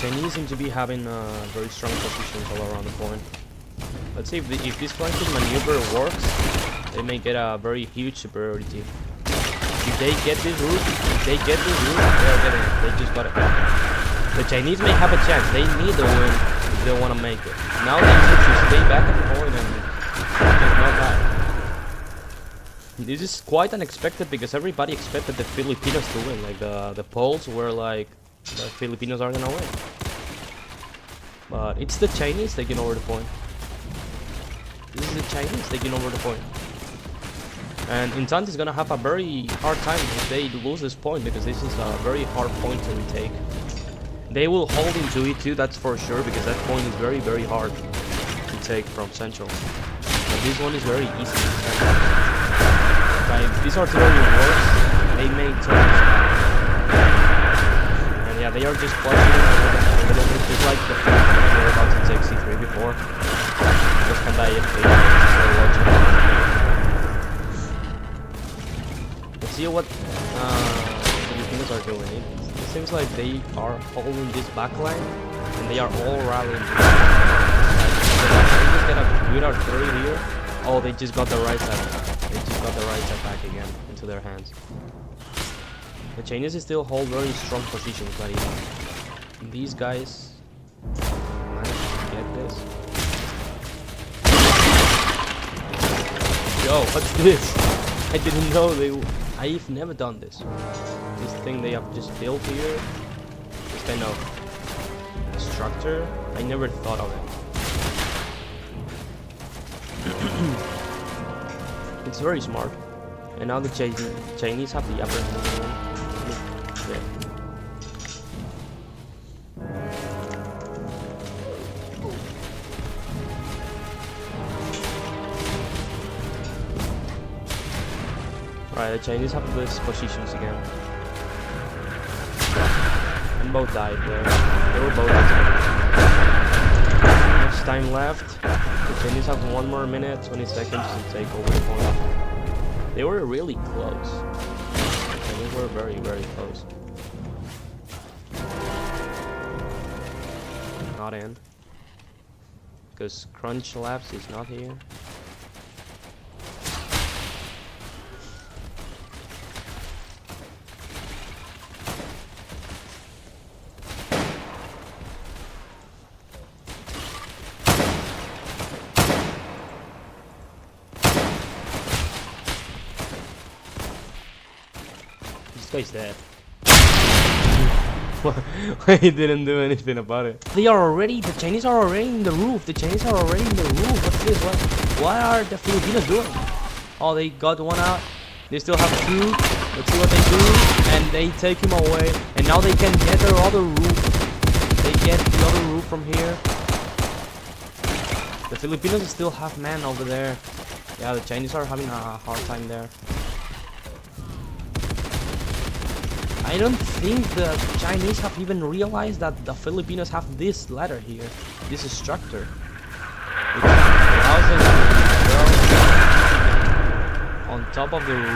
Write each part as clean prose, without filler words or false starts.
Chinese seem to be having very strong positions all around the point. Let's see if this flanking maneuver works, they may get a very huge superiority. If they get this route, they are getting it. They just got it. The Chinese may have a chance. They need the win if they want to make it. Now they need to stay back at the point and just not die. This is quite unexpected because everybody expected the Filipinos to win. Like the polls were like the Filipinos are gonna win. But it's the Chinese taking over the point. This is the Chinese taking over the point. And Entente is gonna have a very hard time if they lose this point, because this is a very hard point to take. They will hold into it too, that's for sure, because that point is very, very hard to take from Central. But this one is very easy to take. If this artillery works, they may turn this back. And yeah, they are just clutching it a little bit, just like the Filipinos were about to take C3 before. Just can die if they are watching. Let's see what Filipinos are doing it. It seems like they are holding this backline and they are all rallying. They just get a good artillery here. Oh, they just got the right side. They just got the right side back again into their hands. The Chinese still hold very strong positions, but these guys managed to get this. Yo, what's this? I didn't know I've never done this. This thing they have just built here, this kind of structure, I never thought of it. It's very smart. And now the Chinese have the upper hand. Yeah. Right, the Chinese have these positions again. And both died there. They were both dead. Much time left. The Chinese have 1 more minute, 20 seconds to take over the point. They were really close. The Chinese were very, very close. Not in. Because Crunch Labs is not here. This guy's dead. He didn't do anything about it. The Chinese are already in the roof. The Chinese are already in the roof. What's this? What are the Filipinos doing? Oh, they got one out. They still have 2. Let's see what they do. And they take him away. And now they can get their other roof. They get the other roof from here. The Filipinos still have man over there. Yeah, the Chinese are having a hard time there. I don't think the Chinese have even realized that the Filipinos have this ladder here, this structure. Which allows them to go on top of the roof.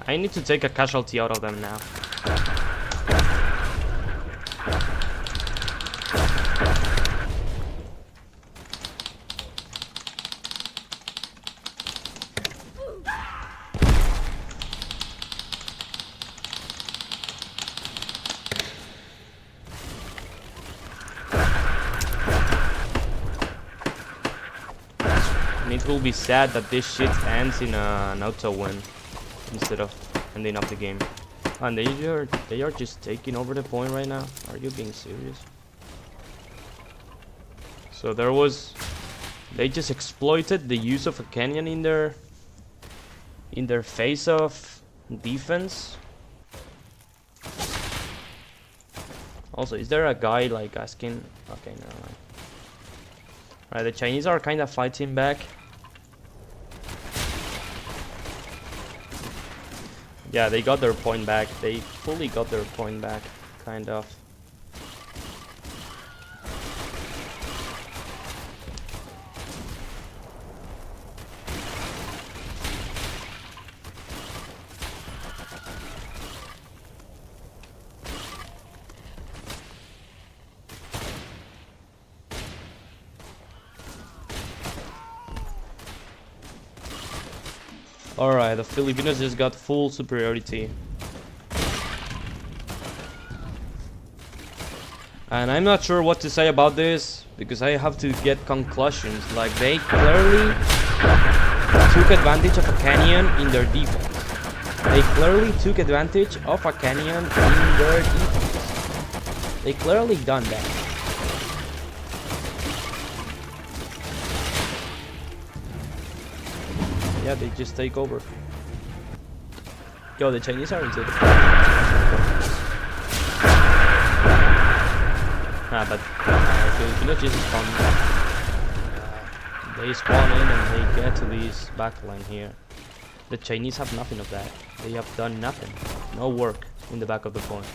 I need to take a casualty out of them now. It will be sad that this shit ends in an auto win instead of ending up the game. And they are just taking over the point right now. Are you being serious? So they just exploited the use of a canyon in their phase of defense. Also, is there a guy like asking? Okay, never mind. Right, the Chinese are kind of fighting back. Yeah, they got their point back. They fully got their point back, kind of. Alright, the Filipinos just got full superiority. And I'm not sure what to say about this, because I have to get conclusions. Like, they clearly took advantage of a canyon in their defense. They clearly took advantage of a canyon in their defense. They clearly done that. Yeah, they just take over. Yo, the Chinese are into the but Filipinos just spawn. They spawn in and they get to this backline here. The Chinese have nothing of that. They have done nothing. No work in the back of the point.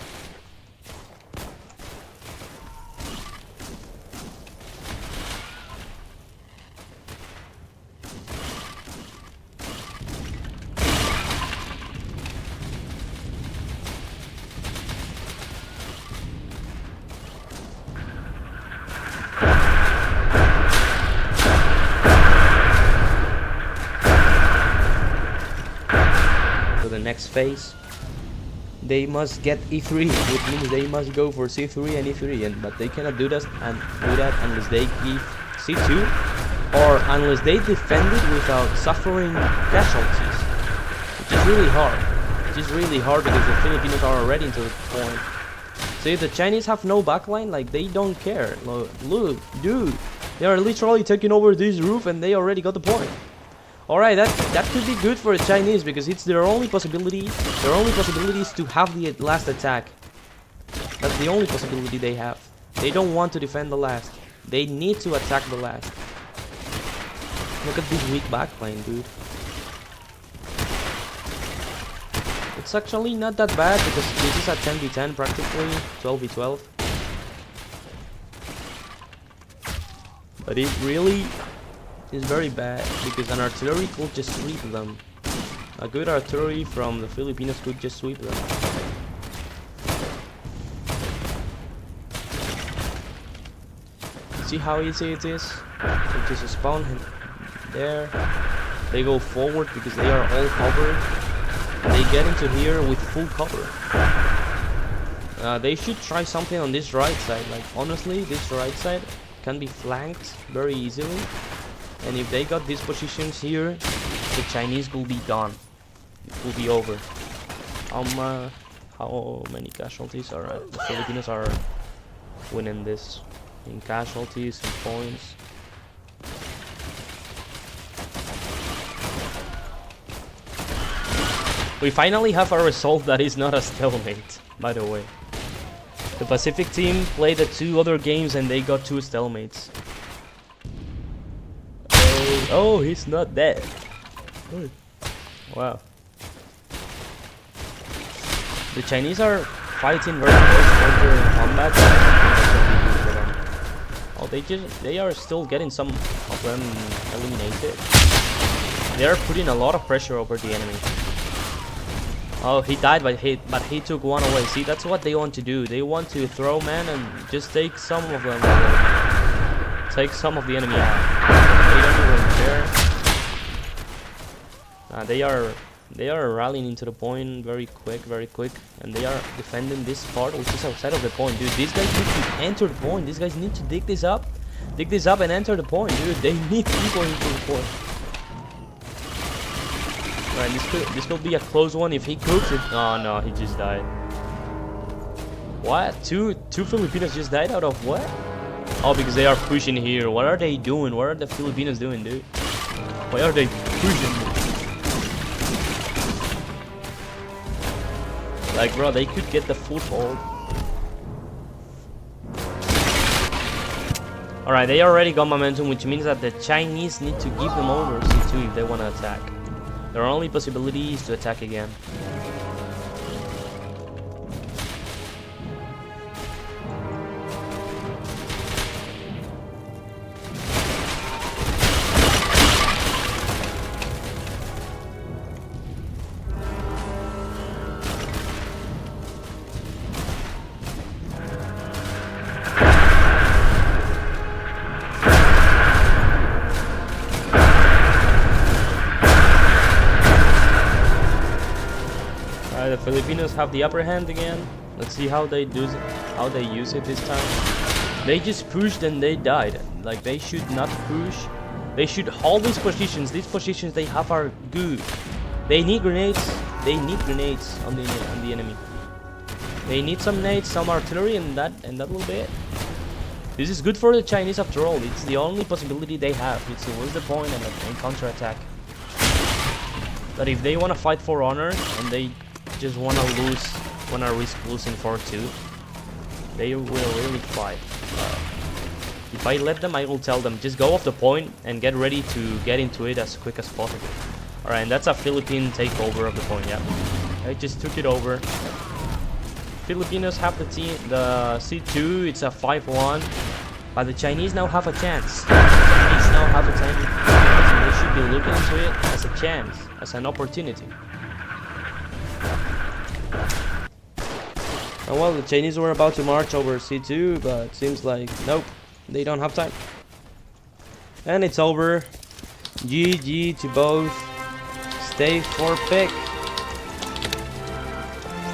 the next phase. They must get E3, which means they must go for C3 and E3, but they cannot do that unless they give C2 or unless they defend it without suffering casualties, which is really hard. Which is really hard because the Filipinos are already into the point. So if the Chinese have no backline, like they don't care. Look, dude, they are literally taking over this roof and they already got the point. Alright, that could be good for the Chinese because it's their only possibility. Their only possibility is to have the last attack. That's the only possibility they have. They don't want to defend the last. They need to attack the last. Look at this weak backline, dude. It's actually not that bad because this is a 10v10 practically, 12v12. But it really is very bad because an artillery could just sweep them. A good artillery from the Filipinos could just sweep them. See how easy it is? They just spawn there. They go forward because they are all covered. They get into here with full cover. They should try something on this right side. Like honestly, this right side can be flanked very easily. And if they got these positions here, the Chinese will be done. It will be over. How many casualties? Alright, the Filipinos are winning this in casualties and points. We finally have a result that is not a stalemate, by the way. The Pacific team played the 2 other games and they got 2 stalemates. Oh, he's not dead. Oh. Wow. The Chinese are fighting very close quarter combat. Oh, they are still getting some of them eliminated. They are putting a lot of pressure over the enemy. Oh, he died, but he took one away. See, that's what they want to do. They want to throw man and just take some of them away. Take some of the enemy out. They don't even care. They are rallying into the point very quick, and they are defending this part, which is outside of the point, dude. These guys need to enter the point. These guys need to dig this up, and enter the point, dude. They need people into the point. Alright, this could be a close one if he cooks it. Oh no, he just died. What? Two Filipinos just died out of what? Oh, because they are pushing here. What are they doing? What are the Filipinos doing, dude? Why are they pushing? Like, bro, they could get the foothold. Alright, they already got momentum, which means that the Chinese need to give them over C2 if they want to attack. Their only possibility is to attack again. The Filipinos have the upper hand again. Let's see how they use it this time. They just pushed and they died. Like, they should not push. They should hold these positions. These positions they have are good. They need grenades. They need grenades on the enemy. They need some nades, some artillery, and that little bit. This is good for the Chinese after all. It's the only possibility they have. It's to lose the point and counter-attack. But if they want to fight for honor and they just wanna risk losing 4-2, they will really fight. If I let them, I will tell them just go off the point and get ready to get into it as quick as possible. Alright, and that's a Philippine takeover of the point. Yeah, I just took it over. Filipinos have the C2. It's a 5-1, but the Chinese now have a chance. They should be looking into it as a chance, as an opportunity. Oh, well, the Chinese were about to march over C2, but seems like nope, they don't have time. And it's over. GG to both. Stay for pick.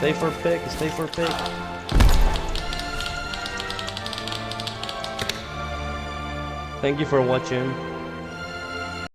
Stay for pick, stay for pick. Thank you for watching.